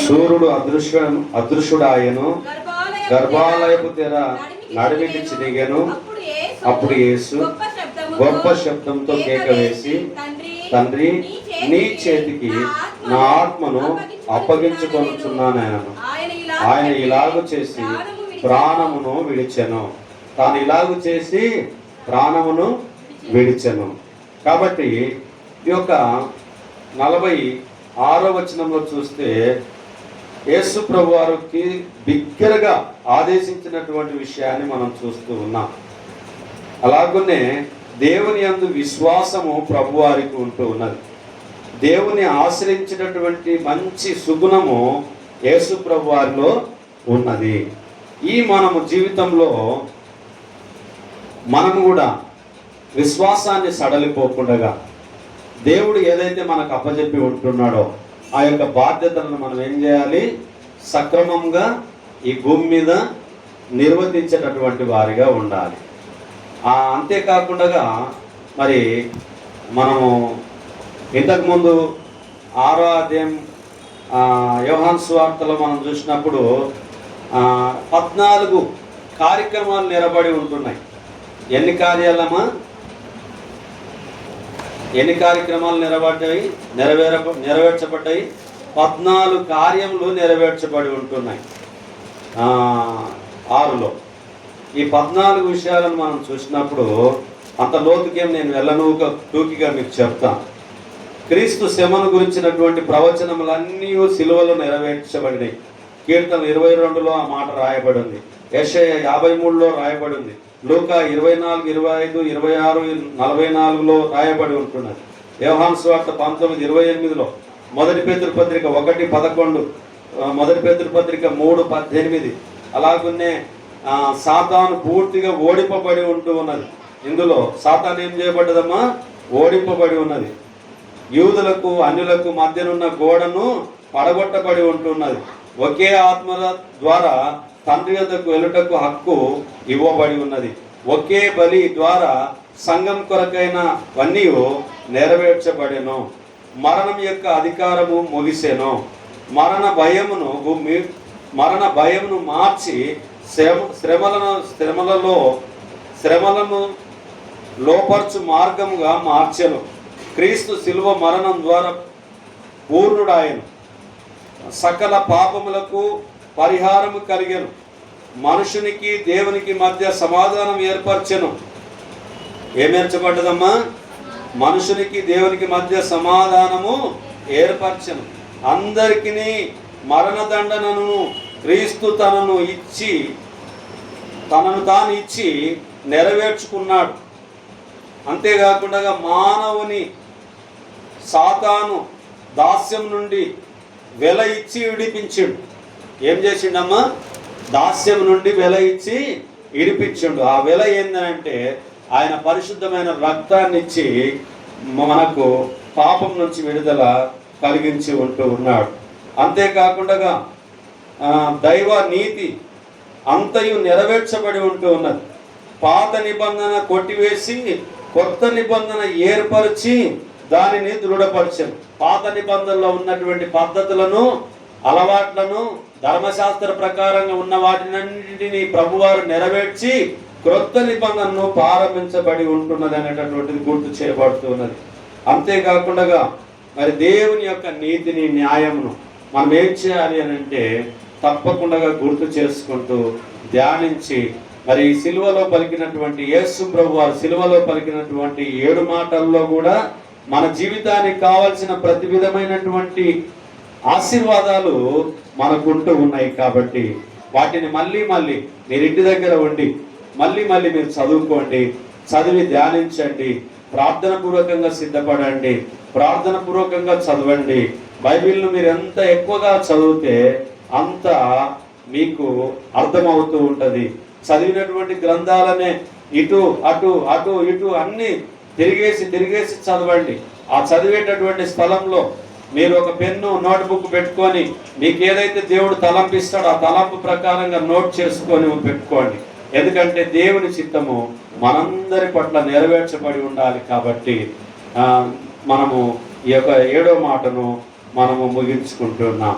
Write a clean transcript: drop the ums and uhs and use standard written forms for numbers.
సూర్యుడు అదృశ్యుడాయను, గర్భాలయపు తెర నడిమికి చిరిగెను. అప్పుడు యేసు గొప్ప శబ్దంతో కేక వేసి, తండ్రి, నీ చేతికి నా ఆత్మను అప్పగించుకొనుచున్నానను. ఆయన ఇలాగు చేసి ప్రాణమును విడిచెను. తాను ఇలాగు చేసి ప్రాణమును విడిచెను. కాబట్టి ఈ యొక్క 46వ వచనంలో చూస్తే యేసు ప్రభు వారికి బిగ్గరగా ఆదేశించినటువంటి విషయాన్ని మనం చూస్తూ ఉన్నాం. అలాగనే దేవుని యందు విశ్వాసము ప్రభు వారికి ఉంటూ ఉన్నది. దేవుని ఆశ్రయించినటువంటి మంచి సుగుణము యేసు ప్రభు వారిలో ఉన్నది. ఈ మనము జీవితంలో మనము కూడా విశ్వాసాన్ని సడలిపోకుండా దేవుడు ఏదైతే మనకు అప్పచెప్పి ఉంటున్నాడో ఆ యొక్క బాధ్యతలను మనం ఏం చేయాలి? సక్రమంగా ఈ భూమి మీద నిర్వర్తించేటటువంటి వారిగా ఉండాలి. అంతేకాకుండా మరి మనము ఇంతకుముందు 6వ అధ్యాయం యోహాను సువార్తలో మనం చూసినప్పుడు 14 కార్యక్రమాలు నిలబడి ఉంటున్నాయి. ఎన్ని కార్యక్రమాలు నెరవేర్చబడ్డాయి? 14 కార్యములు నెరవేర్చబడి ఉంటున్నాయి 6లో. ఈ 14 విషయాలను మనం చూసినప్పుడు అంత లోతుకేం నేను వెళ్ళను, టూకిగా మీకు చెప్తాను. క్రీస్తు శ్రమను గురించినటువంటి ప్రవచనములన్నీ సిలువలో నెరవేర్చబడినాయి. కీర్తన 22లో ఆ మాట రాయబడి ఉంది. యెషయా 53లో రాయబడి ఉంది. లూకా 24, 25, 26, 44లో రాయబడి ఉంటున్నది. యోహాను సువార్త 19:28లో, మొదటి పేతురు పత్రిక 1:11, మొదటి పేతురు పత్రిక 3:18. అలాగనే సాతాను పూర్తిగా ఓడింపబడి ఉంటూ ఉన్నది. ఇందులో సాతాను ఏం చేయబడ్డదమ్మా? ఓడింపబడి ఉన్నది. యూదులకు అన్యులకు మధ్యనున్న గోడను పడగొట్టబడి ఉంటున్నది. ఒకే ఆత్మ ద్వారా తండ్రి వద్దకు వెళ్ళుటకు హక్కు ఇవ్వబడి ఉన్నది. ఒకే బలి ద్వారా సంఘం కొరకైనవన్నీ నెరవేర్చబడెను. మరణం యొక్క అధికారము ముగిసెను. మరణ భయమును మార్చి శ్రమలను లోపర్చు మార్గముగా మార్చెను. క్రీస్తు శిలువ మరణం ద్వారా పూర్ణుడాయను. సకల పాపములకు పరిహారము కలిగెను. మనుషునికి దేవునికి మధ్య సమాధానం ఏర్పరచెను. ఏమేర్చబడ్డదమ్మా? మనుషునికి దేవునికి మధ్య సమాధానము ఏర్పరచెను. అందరికీ మరణదండనను క్రీస్తు తనను తాను ఇచ్చి నెరవేర్చుకున్నాడు. అంతేకాకుండా మానవుని సాతాను దాస్యం నుండి వెల ఇచ్చి విడిపించిండు. ఏం చేసిండమ్మా? దాస్యం నుండి వెల ఇచ్చి విడిపించిండు. ఆ వెల ఏంటంటే ఆయన పరిశుద్ధమైన రక్తాన్ని ఇచ్చి మనకు పాపం నుంచి విడుదల కలిగించి ఉంటూ ఉన్నాడు. అంతేకాకుండా దైవ నీతి అంతయు నెరవేర్చబడి ఉంటూ ఉన్నది. పాత నిబంధన కొట్టివేసి కొత్త నిబంధన ఏర్పరిచి దానిని దృఢపరిచారు. పాత నిబంధనలో ఉన్నటువంటి పద్ధతులను, అలవాట్లను, ధర్మశాస్త్ర ప్రకారంగా ఉన్న వాటినన్నింటినీ ప్రభువారు నెరవేర్చి క్రొత్త నిబంధనను ప్రారంభించబడి ఉంటున్నది అనేటటువంటిది గుర్తు చేయబడుతున్నది. అంతేకాకుండా మరి దేవుని యొక్క నీతిని, న్యాయమును మనం ఏం చేయాలి అని అంటే తప్పకుండా గుర్తు చేసుకుంటూ ధ్యానించి మరి సిలువలో పలికినటువంటి యేసు ప్రభు వారు సిలువలో పలికినటువంటి 7 మాటల్లో కూడా మన జీవితానికి కావలసిన ప్రతి విధమైనటువంటి ఆశీర్వాదాలు మనకుంటూ ఉన్నాయి. కాబట్టి వాటిని మళ్ళీ మీరు ఇంటి దగ్గర ఉండి మళ్ళీ మీరు చదువుకోండి, చదివి ధ్యానించండి, ప్రార్థన పూర్వకంగా సిద్ధపడండి, ప్రార్థన పూర్వకంగా చదవండి. బైబిల్ను మీరు ఎంత ఎక్కువగా చదివితే అంత మీకు అర్థమవుతూ ఉంటుంది. చదివినటువంటి గ్రంథాలనే ఇటు ఇటు అన్ని తిరిగేసి చదవండి. ఆ చదివేటటువంటి స్థలంలో మీరు ఒక పెన్ను, నోట్బుక్ పెట్టుకొని మీకు ఏదైతే దేవుడు తలంపిస్తాడో ఆ తలంపు ప్రకారంగా నోట్ చేసుకొని పెట్టుకోండి. ఎందుకంటే దేవుని చిత్తము మనందరి పట్ల నెరవేర్చబడి ఉండాలి. కాబట్టి మనము ఈ యొక్క 7వ మాటను మనము ముగించుకుంటున్నాం.